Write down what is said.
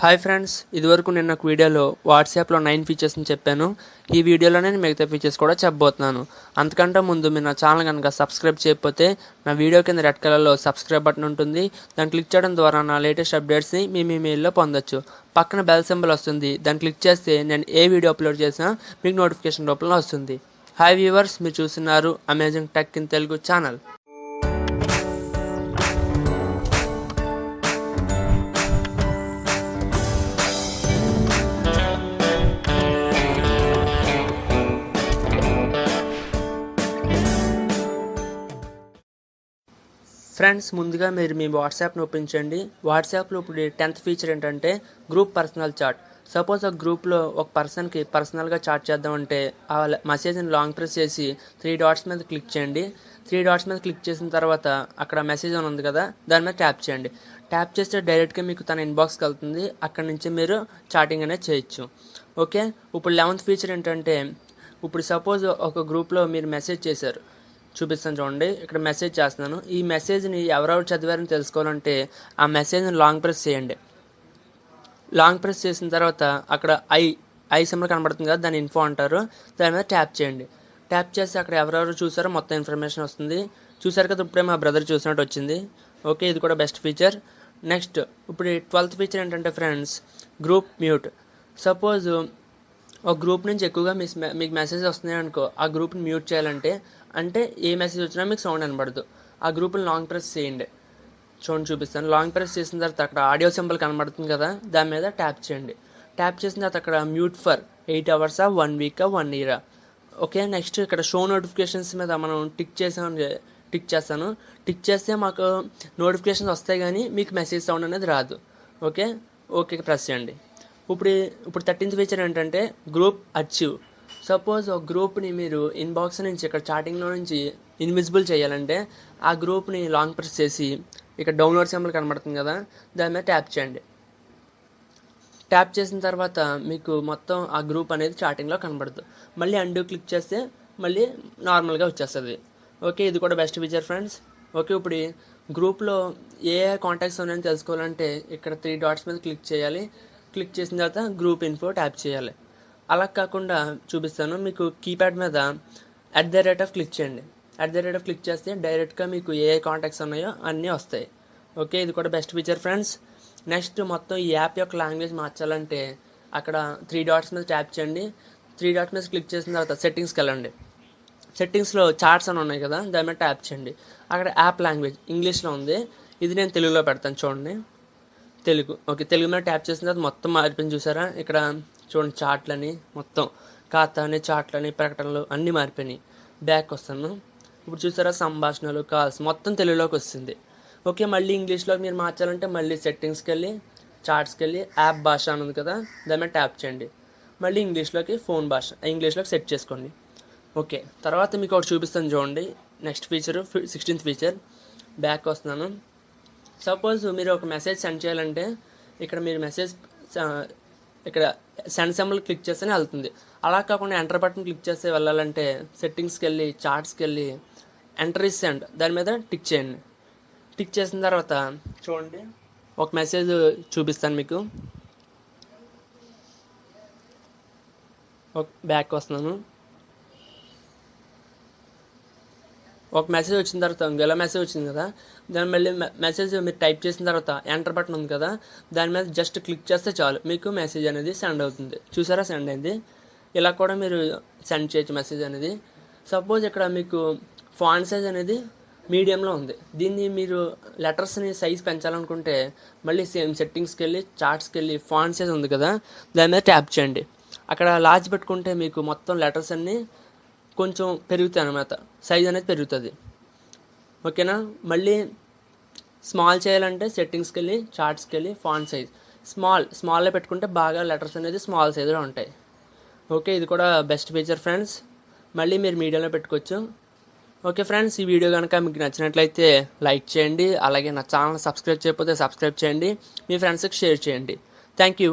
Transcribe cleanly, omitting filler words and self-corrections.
Hi friends, ఇదివరకు నేను ఒక వీడియోలో వాట్సాప్లో 9 ఫీచర్స్ని చెప్పాను. ఈ వీడియోలో నేను మిగతా ఫీచర్స్ కూడా చెప్పబోతున్నాను. అంతకంటే ముందు మీరు నా ఛానల్ కనుక సబ్స్క్రైబ్ చేయకపోతే నా వీడియో కింద రెడ్ కలర్లో సబ్స్క్రైబ్ బటన్ ఉంటుంది. దాన్ని క్లిక్ చేయడం ద్వారా నా లేటెస్ట్ అప్డేట్స్ని మీ మెయిల్లో పొందొచ్చు. పక్కన బెల్ సింబల్ వస్తుంది, దాన్ని క్లిక్ చేస్తే నేను ఏ వీడియో అప్లోడ్ చేసినా మీకు నోటిఫికేషన్ రూపంలో వస్తుంది. హాయ్ వ్యూవర్స్, మీరు చూస్తున్నారు amazing tech in Telugu channel. Friends, ముందుగా మీరు మీ వాట్సాప్ని ఓపెన్ చేయండి. వాట్సాప్లో ఇప్పుడు 10th ఫీచర్ ఏంటంటే గ్రూప్ పర్సనల్ చాట్. సపోజ్ ఒక గ్రూప్లో ఒక పర్సన్కి పర్సనల్గా చాట్ చేద్దామంటే ఆ మెసేజ్ని లాంగ్ ప్రెస్ చేసి 3 డాట్స్ మీద క్లిక్ చేయండి. 3 డాట్స్ మీద క్లిక్ చేసిన తర్వాత అక్కడ మెసేజ్ అని ఉంది కదా, దాని మీద ట్యాప్ చేయండి. ట్యాప్ చేస్తే డైరెక్ట్గా మీకు తన ఇన్బాక్స్కి వెళ్తుంది. అక్కడ నుంచి మీరు చాటింగ్ అనేది చేయొచ్చు. ఓకే, ఇప్పుడు 11th ఫీచర్ ఏంటంటే ఇప్పుడు సపోజ్ ఒక గ్రూప్లో మీరు మెసేజ్ చేశారు. చూపిస్తాను చూడండి, ఇక్కడ మెసేజ్ చేస్తున్నాను. ఈ మెసేజ్ని ఎవరెవరు చదివారని తెలుసుకోవాలంటే ఆ మెసేజ్ని లాంగ్ ప్రెస్ చేయండి. లాంగ్ ప్రెస్ చేసిన తర్వాత అక్కడ ఐ సింబల్ కనబడుతుంది కదా, దాని ఇన్ఫో అంటారు. దాని మీద ట్యాప్ చేయండి. ట్యాప్ చేస్తే అక్కడ ఎవరెవరు చూసారో మొత్తం ఇన్ఫర్మేషన్ వస్తుంది. చూసారు కదా, ఇప్పుడే మా బ్రదర్ చూసినట్టు వచ్చింది. ఓకే, ఇది కూడా బెస్ట్ ఫీచర్. నెక్స్ట్ ఇప్పుడు 12th ఫీచర్ ఏంటంటే ఫ్రెండ్స్, గ్రూప్ మ్యూట్. సపోజ్ ఒక గ్రూప్ నుంచి ఎక్కువగా మీకు మెసేజ్ వస్తున్నాయి అనుకో, ఆ గ్రూప్ని మ్యూట్ చేయాలంటే ఏ మెసేజ్ వచ్చినా మీకు సౌండ్ అనబడదు. ఆ గ్రూప్ని లాంగ్ ప్రెస్ చేయండి. చూడండి, చూపిస్తాను. లాంగ్ ప్రెస్ చేసిన తర్వాత అక్కడ ఆడియో సింబల్ కనబడుతుంది కదా, దాని మీద ట్యాప్ చేయండి. ట్యాప్ చేసిన తర్వాత అక్కడ mute for 8 hours, 1 week, 1 year. Okay, next ఇక్కడ షో నోటిఫికేషన్స్ మీద మనం టిక్ చేస్తాను. టిక్ చేస్తే మాకు నోటిఫికేషన్స్ వస్తాయి కానీ మీకు మెసేజ్ సౌండ్ అనేది రాదు. ఓకే, ప్రెస్ చేయండి. ఇప్పుడు 13th ఫీచర్ ఏంటంటే గ్రూప్ అచీవ్. సపోజ్ ఒక గ్రూప్ని మీరు ఇన్బాక్స్ నుంచి ఇక్కడ చాటింగ్లో నుంచి ఇన్విజిబుల్ చేయాలంటే ఆ గ్రూప్ని లాంగ్ ప్రెస్ చేసి ఇక్కడ డౌన్లోడ్ సింబల్ కనబడుతుంది కదా, దాని మీద ట్యాప్ చేయండి. ట్యాప్ చేసిన తర్వాత మీకు మొత్తం ఆ గ్రూప్ అనేది చాటింగ్లో కనబడుతుంది. మళ్ళీ అండూ క్లిక్ చేస్తే మళ్ళీ నార్మల్గా వచ్చేస్తుంది. ఓకే, ఇది కూడా బెస్ట్ ఫీచర్ ఫ్రెండ్స్. ఓకే, ఇప్పుడు గ్రూప్లో ఏ కాంటాక్ట్స్ ఉన్నాయని తెలుసుకోవాలంటే ఇక్కడ 3 డాట్స్ మీద క్లిక్ చేయాలి. క్లిక్ చేసిన తర్వాత గ్రూప్ ఇన్ఫో ట్యాప్ చేయాలి. అలా కాకుండా చూపిస్తాను. మీకు కీప్యాడ్ మీద @ క్లిక్ చేయండి. @ క్లిక్ చేస్తే డైరెక్ట్గా మీకు ఏ కాంటాక్ట్స్ ఉన్నాయో అన్నీ వస్తాయి. ఓకే, ఇది కూడా బెస్ట్ ఫీచర్ ఫ్రెండ్స్. నెక్స్ట్ మొత్తం ఈ యాప్ యొక్క లాంగ్వేజ్ మార్చాలంటే అక్కడ 3 డాట్స్ మీద ట్యాప్ చేయండి. 3 డాట్స్ మీద క్లిక్ చేసిన తర్వాత సెట్టింగ్స్కి వెళ్ళండి. సెట్టింగ్స్లో చార్ట్స్ అని ఉన్నాయి కదా, దాని మీద ట్యాప్ చేయండి. అక్కడ యాప్ లాంగ్వేజ్ ఇంగ్లీష్లో ఉంది. ఇది నేను తెలుగులో పెడతాను చూడండి, తెలుగు. ఓకే, తెలుగు మీద ట్యాప్ చేసిన తర్వాత మొత్తం మారిపోయింది. చూసారా, ఇక్కడ చూడండి, చాట్లని మొత్తం ఖాతాని, చాట్లని, ప్రకటనలు అన్నీ మారిపోయినాయి. బ్యాక్ వస్తాను. ఇప్పుడు చూసారా, సంభాషణలు, కాల్స్ మొత్తం తెలుగులోకి వస్తుంది. ఓకే, మళ్ళీ ఇంగ్లీష్లోకి మీరు మార్చాలంటే మళ్ళీ సెట్టింగ్స్కి వెళ్ళి చార్ట్స్కి వెళ్ళి యాప్ భాష అని ఉంది కదా, దాని మీద ట్యాప్ చేయండి. మళ్ళీ ఇంగ్లీష్లోకి ఫోన్ భాష ఇంగ్లీష్లోకి సెట్ చేసుకోండి. ఓకే, తర్వాత మీకు ఒకటి చూపిస్తాను చూడండి. Next feature 16th feature. Back వస్తున్నాను. సపోజ్ మీరు ఒక మెసేజ్ సెండ్ చేయాలంటే ఇక్కడ మీరు మెసేజ్ ఇక్కడ సెండ్ సింబల్ క్లిక్ చేస్తేనే వెళ్తుంది. అలా కాకుండా ఎంటర్ బటన్ క్లిక్ చేస్తే వెళ్ళాలంటే సెట్టింగ్స్కి వెళ్ళి చార్ట్స్కి వెళ్ళి ఎంటర్ ఇస్ సెండ్ దాని మీద టిక్ చేయండి. టిక్ చేసిన తర్వాత చూడండి, ఒక మెసేజ్ చూపిస్తాను మీకు. బ్యాక్ వస్తున్నాను. ఒక మెసేజ్ వచ్చిన తర్వాత ఇంకెలా మెసేజ్ వచ్చింది కదా, దాని మళ్ళీ మెసేజ్ మీరు టైప్ చేసిన తర్వాత ఎంటర్ బటన్ ఉంది కదా, దాని మీద జస్ట్ క్లిక్ చేస్తే చాలు, మీకు మెసేజ్ అనేది సెండ్ అవుతుంది. చూసారా, సెండ్ అయింది. ఇలా కూడా మీరు సెండ్ చేయొచ్చు మెసేజ్ అనేది. సపోజ్ ఇక్కడ మీకు ఫాంట్ సైజ్ అనేది మీడియంలో ఉంది. దీన్ని మీరు లెటర్స్ని సైజ్ పెంచాలనుకుంటే మళ్ళీ సేమ్ సెట్టింగ్స్కి వెళ్ళి చార్ట్స్కి వెళ్ళి ఫాంట్ సైజ్ ఉంది కదా, దాని మీద ట్యాప్ చేయండి. అక్కడ లార్జ్ పెట్టుకుంటే మీకు మొత్తం లెటర్స్ అన్నీ కొంచెం పెరుగుతాయి అన్నమాట, సైజ్ అనేది పెరుగుతుంది. ఓకేనా, మళ్ళీ స్మాల్ చేయాలంటే సెట్టింగ్స్కి వెళ్ళి చార్ట్స్కి వెళ్ళి ఫాంట్ సైజ్ స్మాల్లో పెట్టుకుంటే బాగా లెటర్స్ అనేది స్మాల్ సైజులో ఉంటాయి. ఓకే, ఇది కూడా బెస్ట్ ఫీచర్ ఫ్రెండ్స్. మళ్ళీ మీరు మీడియంలో పెట్టుకోవచ్చు. ఓకే ఫ్రెండ్స్, ఈ వీడియో కనుక మీకు నచ్చినట్లయితే లైక్ చేయండి. అలాగే నా ఛానల్ సబ్స్క్రైబ్ చేయకపోతే సబ్స్క్రైబ్ చేయండి. మీ ఫ్రెండ్స్కి షేర్ చేయండి. Thank you.